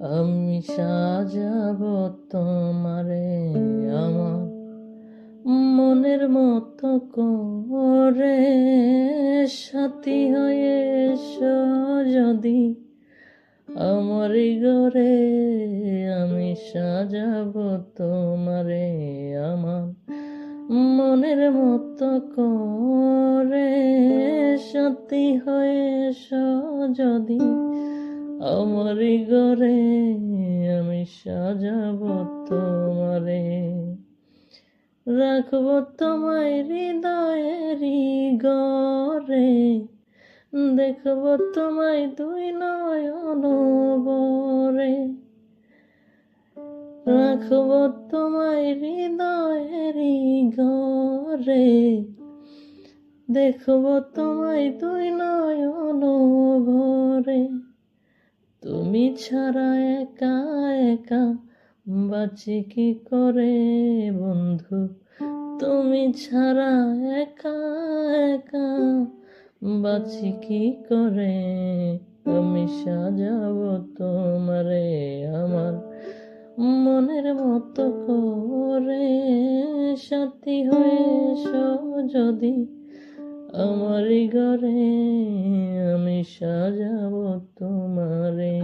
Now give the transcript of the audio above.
আমি সাজাবো তোমারে আমার মনের মতো করে, সাথী হয়ে এসো যদি আমার ঘরে। আমি সাজাবো তোমারে আমার মনের মতো করে, সাথী হয়ে এসো যদি আমার ঘরে। আমি সাজাবো তোমারে, রাখবো তোমায় হৃদয়েরই ঘরে, দেখবো তোমায় দুই নয়ন ভরে। রাখবো তোমায় হৃদয়েরই ঘরে, দেখবো তোমায় দুই নয়ন ভরে। তুমি ছাড়া একা একা বাঁচি কি করে বন্ধু, তুমি ছাড়া একা একা বাঁচি কি করে। আমি সাজাবো তোমারে আমার মনের মতো করে, সাথী হয়ে এসো যদি আমার ঘরে। আমি সাজাবো তোমারে।